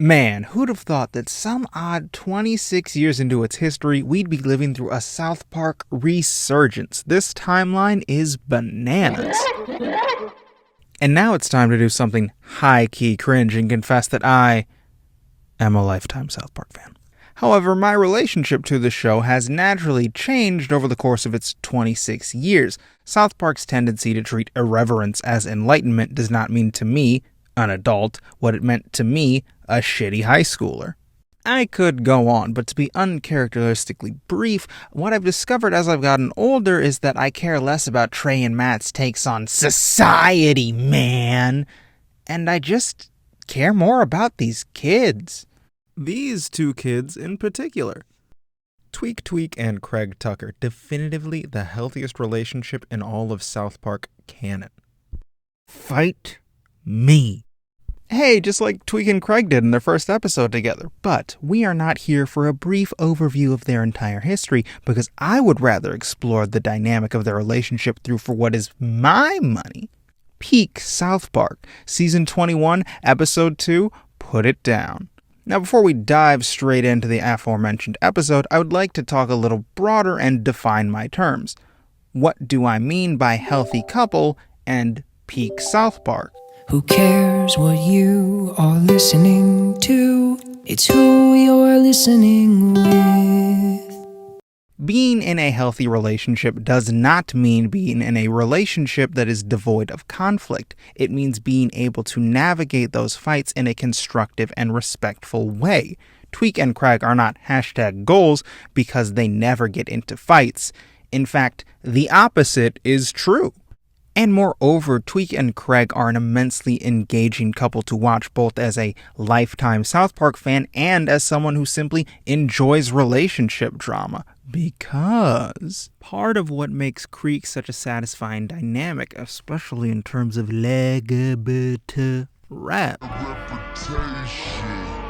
Man, who'd have thought that some odd 26 years into its history, we'd be living through a South Park resurgence. This timeline is bananas. And now it's time to do something high-key cringe and confess that I am a lifetime South Park fan. However, my relationship to the show has naturally changed over the course of its 26 years. South Park's tendency to treat irreverence as enlightenment does not mean to me, an adult, what it meant to me, a shitty high schooler. I could go on, but to be uncharacteristically brief, what I've discovered as I've gotten older is that I care less about Trey and Matt's takes on society, man. And I just care more about these kids. These two kids in particular. Tweak and Craig Tucker, definitively the healthiest relationship in all of South Park canon. Fight me. Hey, just like Tweak and Craig did in their first episode together. But we are not here for a brief overview of their entire history, because I would rather explore the dynamic of their relationship through, for what is my money, peak South Park, Season 21, Episode 2, Put It Down. Now, before we dive straight into the aforementioned episode, I would like to talk a little broader and define my terms. What do I mean by healthy couple and peak South Park? Who cares what you are listening to? It's who you're listening with. Being in a healthy relationship does not mean being in a relationship that is devoid of conflict. It means being able to navigate those fights in a constructive and respectful way. Tweak and Craig are not #goals because they never get into fights. In fact, the opposite is true. And moreover, Tweak and Craig are an immensely engaging couple to watch, both as a lifetime South Park fan and as someone who simply enjoys relationship drama. Because part of what makes Creek such a satisfying dynamic, especially in terms of LGBT rap,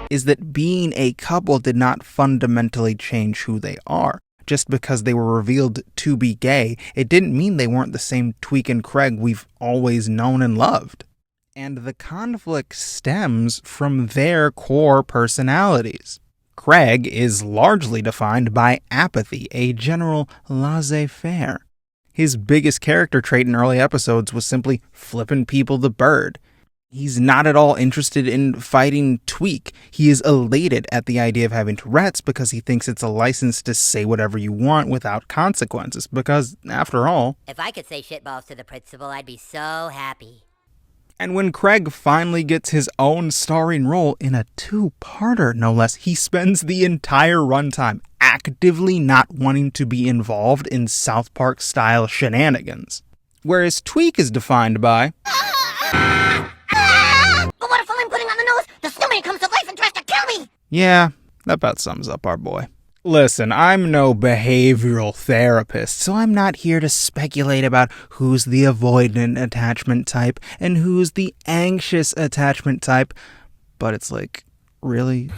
is that being a couple did not fundamentally change who they are. Just because they were revealed to be gay, it didn't mean they weren't the same Tweak and Craig we've always known and loved. And the conflict stems from their core personalities. Craig is largely defined by apathy, a general laissez-faire. His biggest character trait in early episodes was simply flipping people the bird. He's not at all interested in fighting Tweak. He is elated at the idea of having Tourette's because he thinks it's a license to say whatever you want without consequences. Because, after all, if I could say shitballs to the principal, I'd be so happy. And when Craig finally gets his own starring role in a two-parter, no less, he spends the entire runtime actively not wanting to be involved in South Park-style shenanigans. Whereas Tweak is defined by... But what if while I'm putting on the nose, the snowman comes to life and tries to kill me? Yeah, that about sums up our boy. Listen, I'm no behavioral therapist, so I'm not here to speculate about who's the avoidant attachment type and who's the anxious attachment type, but it's really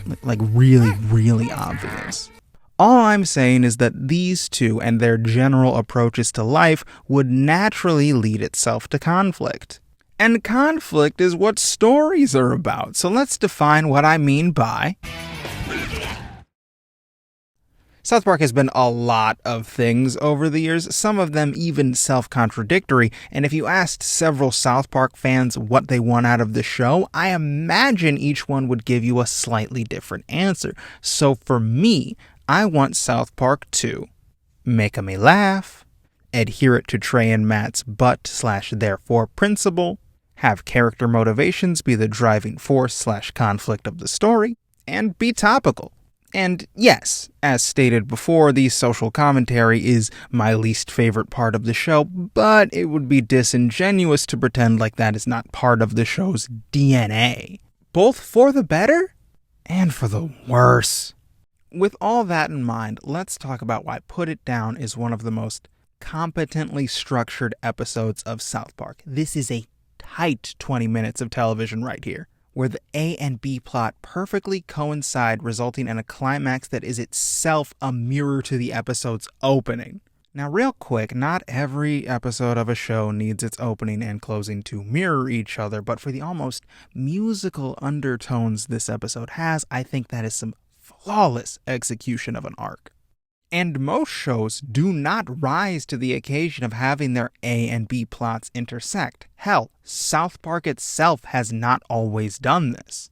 obvious. All I'm saying is that these two and their general approaches to life would naturally lead itself to conflict. And conflict is what stories are about, so let's define what I mean by... South Park has been a lot of things over the years, some of them even self-contradictory, and if you asked several South Park fans what they want out of the show, I imagine each one would give you a slightly different answer. So for me, I want South Park to make me laugh, adhere to Trey and Matt's but/therefore principle, have character motivations be the driving force/conflict of the story, and be topical. And yes, as stated before, the social commentary is my least favorite part of the show, but it would be disingenuous to pretend like that is not part of the show's DNA. Both for the better and for the worse. With all that in mind, let's talk about why Put It Down is one of the most competently structured episodes of South Park. This is a tight 20 minutes of television right here, where the A and B plot perfectly coincide, resulting in a climax that is itself a mirror to the episode's opening. Now, real quick, not every episode of a show needs its opening and closing to mirror each other, but for the almost musical undertones this episode has, I think that is some flawless execution of an arc. And most shows do not rise to the occasion of having their A and B plots intersect. Hell, South Park itself has not always done this.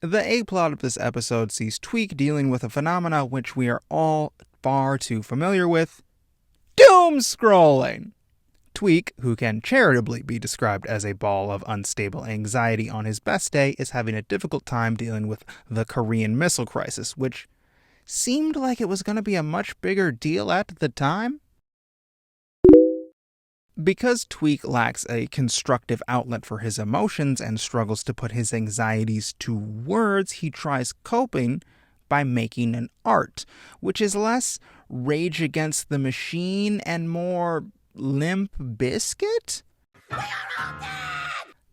The A plot of this episode sees Tweek dealing with a phenomena which we are all far too familiar with: doom scrolling! Tweek, who can charitably be described as a ball of unstable anxiety on his best day, is having a difficult time dealing with the Korean Missile Crisis, which seemed like it was going to be a much bigger deal at the time. Because Tweek lacks a constructive outlet for his emotions and struggles to put his anxieties to words, he tries coping by making an art, which is less Rage Against the Machine and more Limp Bizkit?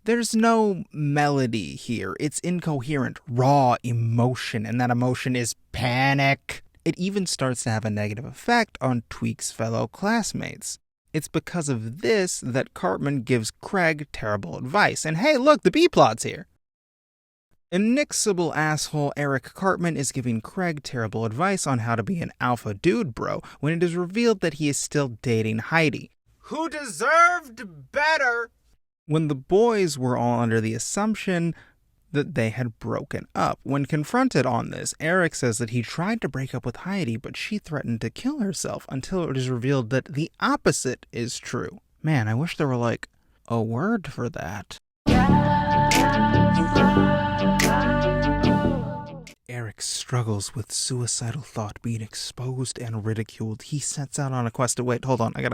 There's no melody here. It's incoherent, raw emotion, and that emotion is panic. It even starts to have a negative effect on Tweek's fellow classmates. It's because of this that Cartman gives Craig terrible advice. And hey, look, the B-plot's here. Inixable asshole Eric Cartman is giving Craig terrible advice on how to be an alpha dude bro when it is revealed that he is still dating Heidi, who deserved better. When the boys were all under the assumption that they had broken up. When confronted on this, Eric says that he tried to break up with Heidi, but she threatened to kill herself until it is revealed that the opposite is true. Man, I wish there were like a word for that. Eric struggles with suicidal thought being exposed and ridiculed. He sets out on a quest to wait. Hold on, let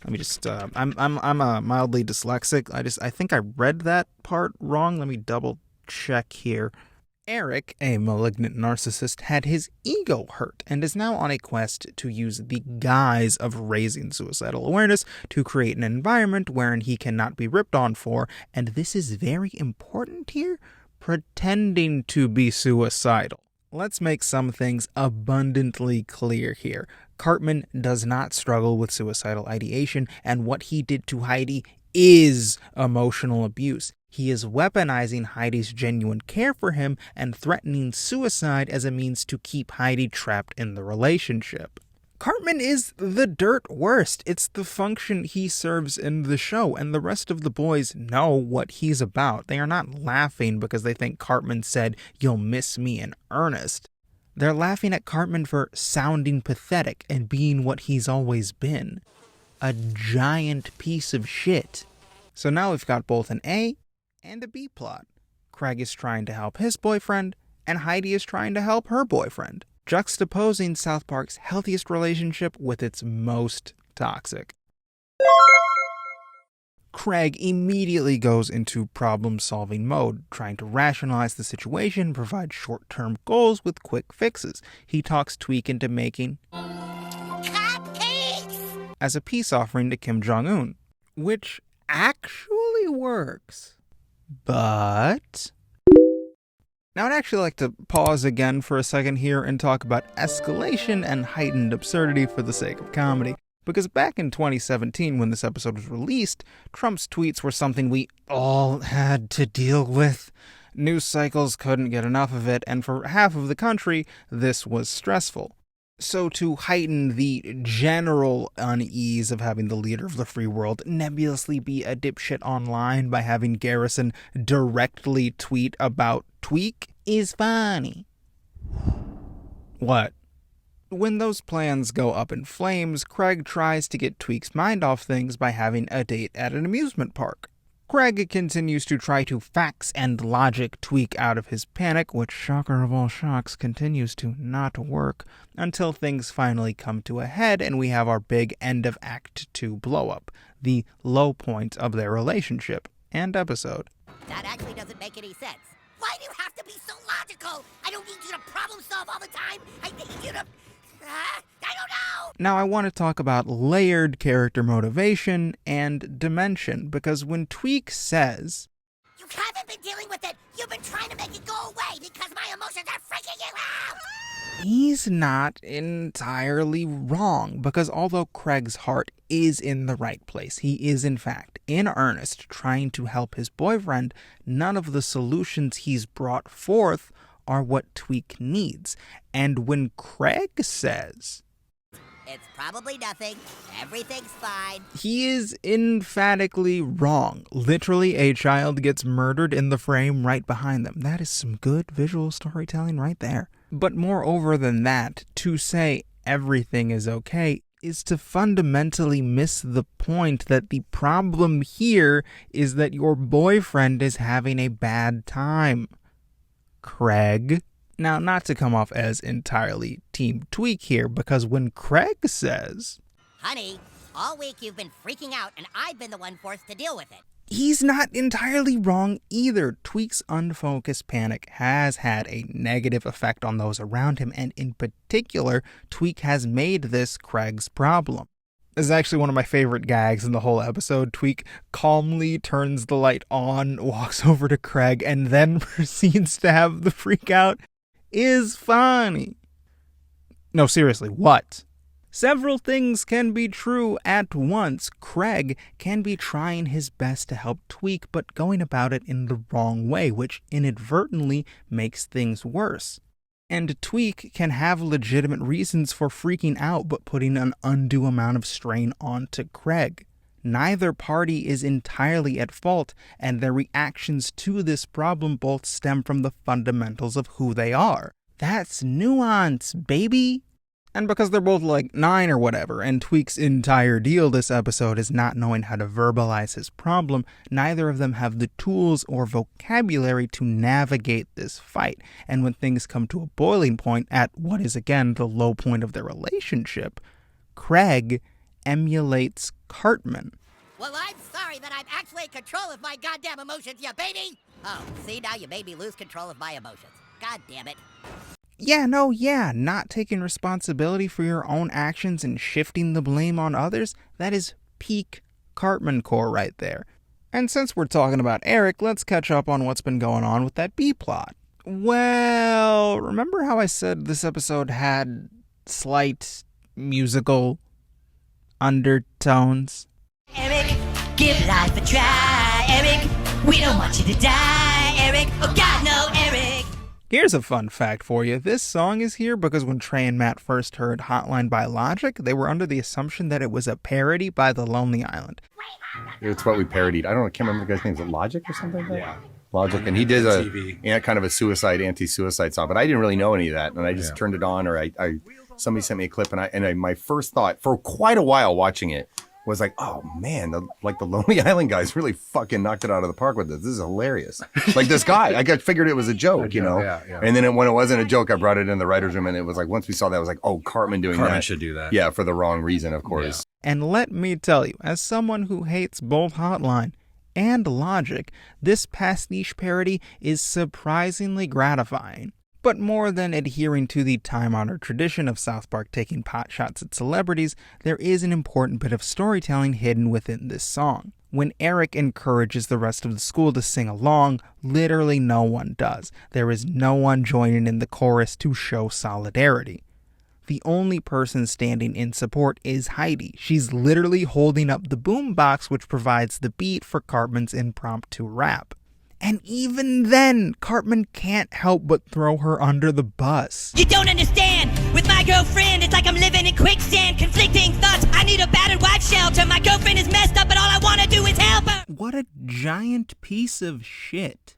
me just. I'm mildly dyslexic. I think I read that part wrong. Let me double check here. Eric, a malignant narcissist, had his ego hurt and is now on a quest to use the guise of raising suicidal awareness to create an environment wherein he cannot be ripped on for, and this is very important here, pretending to be suicidal. Let's make some things abundantly clear here. Cartman does not struggle with suicidal ideation, and what he did to Heidi is emotional abuse. He is weaponizing Heidi's genuine care for him and threatening suicide as a means to keep Heidi trapped in the relationship. Cartman is the dirt worst. It's the function he serves in the show, and the rest of the boys know what he's about. They are not laughing because they think Cartman said, "You'll miss me" in earnest. They're laughing at Cartman for sounding pathetic and being what he's always been. A giant piece of shit. So now we've got both an A and a B plot. Craig is trying to help his boyfriend, and Heidi is trying to help her boyfriend, juxtaposing South Park's healthiest relationship with its most toxic. Craig immediately goes into problem-solving mode, trying to rationalize the situation and provide short-term goals with quick fixes. He talks Tweek into making cupcakes as a peace offering to Kim Jong-un, which actually works. But now I'd actually like to pause again for a second here and talk about escalation and heightened absurdity for the sake of comedy. Because back in 2017, when this episode was released, Trump's tweets were something we all had to deal with. News cycles couldn't get enough of it, and for half of the country, this was stressful. So to heighten the general unease of having the leader of the free world nebulously be a dipshit online by having Garrison directly tweet about Tweek is funny. What? When those plans go up in flames, Craig tries to get Tweek's mind off things by having a date at an amusement park. Craig continues to try to facts and logic Tweek out of his panic, which, shocker of all shocks, continues to not work, until things finally come to a head and we have our big end of Act 2 blow-up, the low point of their relationship and episode. That actually doesn't make any sense. Why do you have to be so logical? I don't need you to problem solve all the time. I need you to... I don't know! Now I want to talk about layered character motivation and dimension, because when Tweek says, "You haven't been dealing with it. You've been trying to make it go away because my emotions are freaking you out." He's not entirely wrong, because although Craig's heart is in the right place, he is in fact in earnest trying to help his boyfriend, none of the solutions he's brought forth are what Tweek needs. And when Craig says, It's probably nothing. Everything's fine. he is emphatically wrong. Literally, a child gets murdered in the frame right behind them. That is some good visual storytelling right there. But moreover than that, to say everything is okay is to fundamentally miss the point that the problem here is that your boyfriend is having a bad time. Craig. Now, not to come off as entirely Team Tweek here, because when Craig says, Honey, all week you've been freaking out, and I've been the one forced to deal with it. he's not entirely wrong either. Tweek's unfocused panic has had a negative effect on those around him, and in particular, Tweek has made this Craig's problem. This is actually one of my favorite gags in the whole episode. Tweek calmly turns the light on, walks over to Craig, and then proceeds to have the freak out. Is funny. No, seriously, what? Several things can be true at once. Craig can be trying his best to help Tweek, but going about it in the wrong way, which inadvertently makes things worse. And Tweek can have legitimate reasons for freaking out, but putting an undue amount of strain onto Craig. Neither party is entirely at fault, and their reactions to this problem both stem from the fundamentals of who they are. That's nuance, baby! And because they're both like 9 or whatever, and Tweek's entire deal this episode is not knowing how to verbalize his problem, neither of them have the tools or vocabulary to navigate this fight. And when things come to a boiling point at what is again the low point of their relationship, Craig emulates Cartman. Well, I'm sorry that I'm actually in control of my goddamn emotions, you baby! Oh, see, now you made me lose control of my emotions. God damn it. Not taking responsibility for your own actions and shifting the blame on others, that is peak Cartman core right there. And since we're talking about Eric, let's catch up on what's been going on with that B-plot. Well, remember how I said this episode had slight musical undertones? Eric, give life a try, Eric. We don't want you to die, Eric. Oh God, no, Eric. Here's a fun fact for you. This song is here because when Trey and Matt first heard Hotline by Logic, they were under the assumption that it was a parody by The Lonely Island. It's what we parodied. I can't remember the guy's name. Is it Logic or something like that? Yeah. Logic. And he did kind of a anti-suicide song, but I didn't really know any of that. And I just turned it on, or somebody sent me a clip, and my first thought for quite a while watching it was like, oh man, the Lonely Island guys really fucking knocked it out of the park with this. This is hilarious. Like this guy, I figured it was a joke, you know? Yeah. And then when it wasn't a joke, I brought it in the writer's room, and it was like, once we saw that, I was like, oh, Cartman doing that. Cartman should do that. Yeah, for the wrong reason, of course. And let me tell you, as someone who hates both Hotline and Logic, this pastiche parody is surprisingly gratifying. But more than adhering to the time-honored tradition of South Park taking potshots at celebrities, there is an important bit of storytelling hidden within this song. When Eric encourages the rest of the school to sing along, literally no one does. There is no one joining in the chorus to show solidarity. The only person standing in support is Heidi. She's literally holding up the boombox which provides the beat for Cartman's impromptu rap. And even then, Cartman can't help but throw her under the bus. You don't understand. With my girlfriend, it's like I'm living in quicksand. Conflicting thoughts. I need a battered wife shelter. My girlfriend is messed up, but all I want to do is help her. What a giant piece of shit.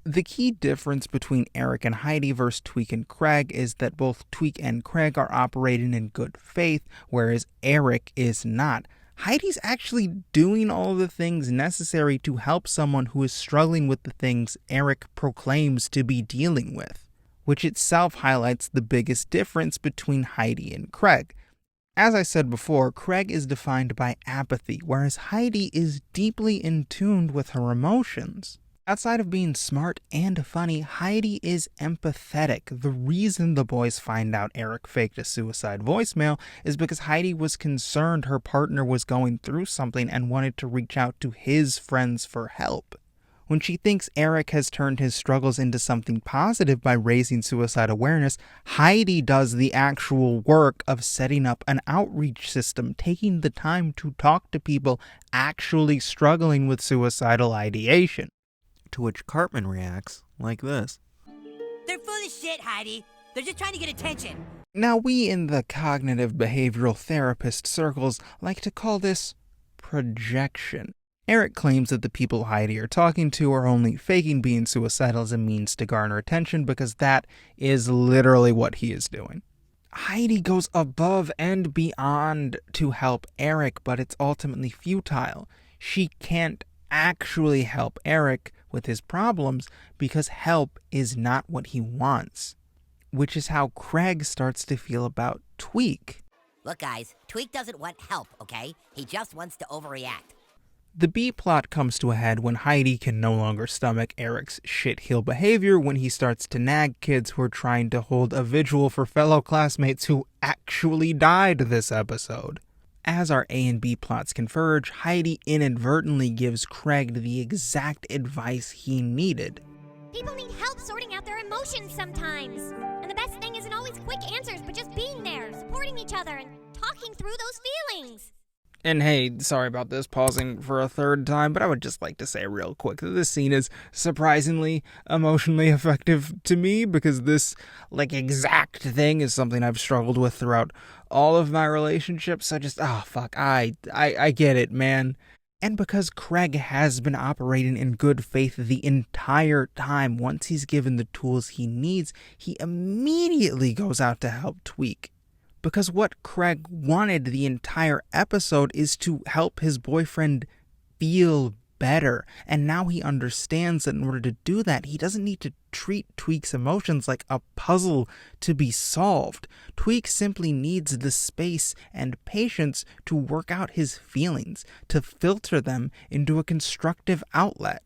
The key difference between Eric and Heidi versus Tweek and Craig is that both Tweek and Craig are operating in good faith, whereas Eric is not. Heidi's actually doing all the things necessary to help someone who is struggling with the things Eric proclaims to be dealing with, which itself highlights the biggest difference between Heidi and Craig. As I said before, Craig is defined by apathy, whereas Heidi is deeply in tune with her emotions. Outside of being smart and funny, Heidi is empathetic. The reason the boys find out Eric faked a suicide voicemail is because Heidi was concerned her partner was going through something and wanted to reach out to his friends for help. When she thinks Eric has turned his struggles into something positive by raising suicide awareness, Heidi does the actual work of setting up an outreach system, taking the time to talk to people actually struggling with suicidal ideation. To which Cartman reacts like this. They're full of shit, Heidi. They're just trying to get attention. Now, we in the cognitive behavioral therapist circles like to call this projection. Eric claims that the people Heidi are talking to are only faking being suicidal as a means to garner attention because that is literally what he is doing. Heidi goes above and beyond to help Eric, but it's ultimately futile. She can't actually help Eric with his problems because help is not what he wants. Which is how Craig starts to feel about Tweek. Look, guys, Tweek doesn't want help, okay? He just wants to overreact. The B-plot comes to a head when Heidi can no longer stomach Eric's shit-heel behavior when he starts to nag kids who are trying to hold a vigil for fellow classmates who actually died this episode. As our A and B plots converge, Heidi inadvertently gives Craig the exact advice he needed. People need help sorting out their emotions sometimes. And the best thing isn't always quick answers, but just being there, supporting each other, and talking through those feelings. And hey, sorry about this, pausing for a third time, but I would just like to say real quick that this scene is surprisingly emotionally effective to me because this, exact thing is something I've struggled with throughout all of my relationships. I get it, man. And because Craig has been operating in good faith the entire time, once he's given the tools he needs, he immediately goes out to help Tweek. Because what Craig wanted the entire episode is to help his boyfriend feel better. And now he understands that in order to do that, he doesn't need to treat Tweek's emotions like a puzzle to be solved. Tweek simply needs the space and patience to work out his feelings, to filter them into a constructive outlet.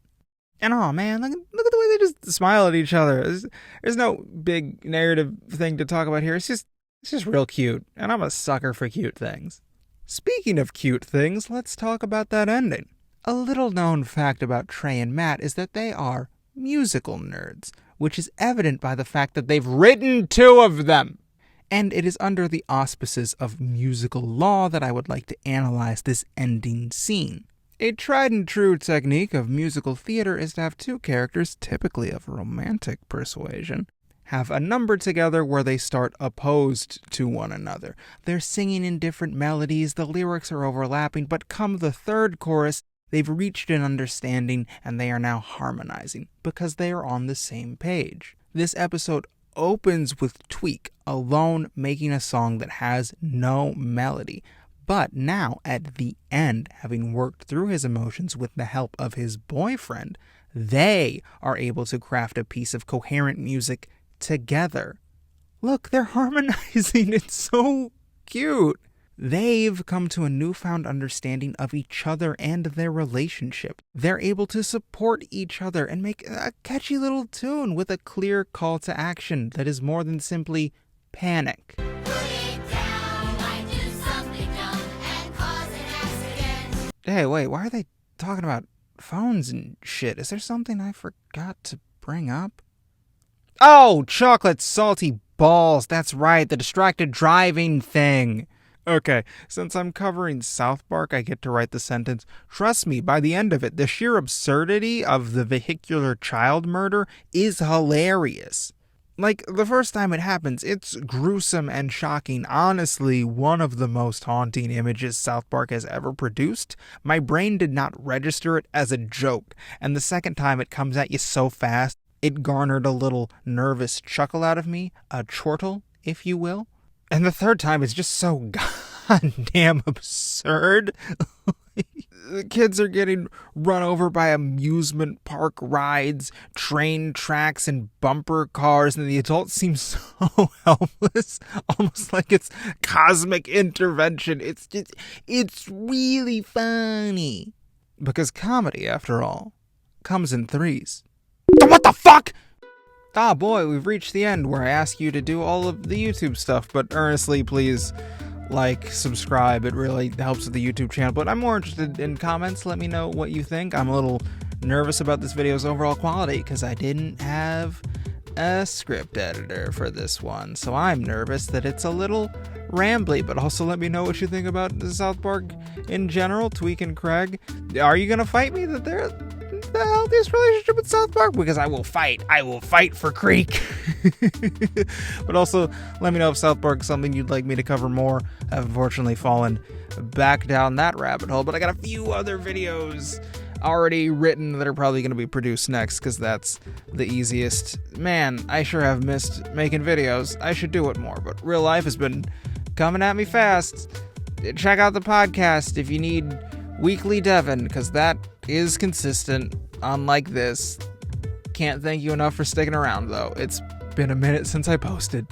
And oh man, look at the way they just smile at each other. There's no big narrative thing to talk about here. It's just real cute, and I'm a sucker for cute things. Speaking of cute things, let's talk about that ending. A little known fact about Trey and Matt is that they are musical nerds, which is evident by the fact that they've written 2 of them. And it is under the auspices of musical law that I would like to analyze this ending scene. A tried and true technique of musical theater is to have 2 characters, typically of romantic persuasion, have a number together where they start opposed to one another. They're singing in different melodies, the lyrics are overlapping, but come the 3rd chorus, they've reached an understanding and they are now harmonizing because they are on the same page. This episode opens with Tweek alone making a song that has no melody. But now, at the end, having worked through his emotions with the help of his boyfriend, they are able to craft a piece of coherent music together. Look, they're harmonizing. It's so cute. They've come to a newfound understanding of each other and their relationship. They're able to support each other and make a catchy little tune with a clear call to action that is more than simply panic. Hey, wait, why are they talking about phones and shit? Is there something I forgot to bring up? Oh, chocolate salty balls. That's right, the distracted driving thing. Okay, since I'm covering South Park, I get to write the sentence, trust me, by the end of it, the sheer absurdity of the vehicular child murder is hilarious. The first time it happens, it's gruesome and shocking. Honestly, one of the most haunting images South Park has ever produced. My brain did not register it as a joke, and the second time it comes at you so fast, it garnered a little nervous chuckle out of me, a chortle, if you will. And the third time is just so goddamn absurd. The kids are getting run over by amusement park rides, train tracks, and bumper cars, and the adults seem so helpless, almost like it's cosmic intervention. It's really funny. Because comedy, after all, comes in 3s. What the fuck? Ah, boy, we've reached the end where I ask you to do all of the YouTube stuff, but earnestly, please subscribe. It really helps with the YouTube channel, but I'm more interested in comments. Let me know what you think. I'm a little nervous about this video's overall quality because I didn't have a script editor for this one. So I'm nervous that it's a little rambly, but also let me know what you think about the South Park in general. Tweak and Craig, are you going to fight me that they're the healthiest relationship with South Park? Because I will fight for Creek. But also let me know if South Park is something you'd like me to cover more. I've unfortunately fallen back down that rabbit hole, but I got a few other videos already written that are probably going to be produced next because that's the easiest. Man, I sure have missed making videos. I should do it more, but real life has been coming at me fast. Check out the podcast if you need weekly Devin, because that is consistent, unlike this. Can't thank you enough for sticking around, though. It's been a minute since I posted.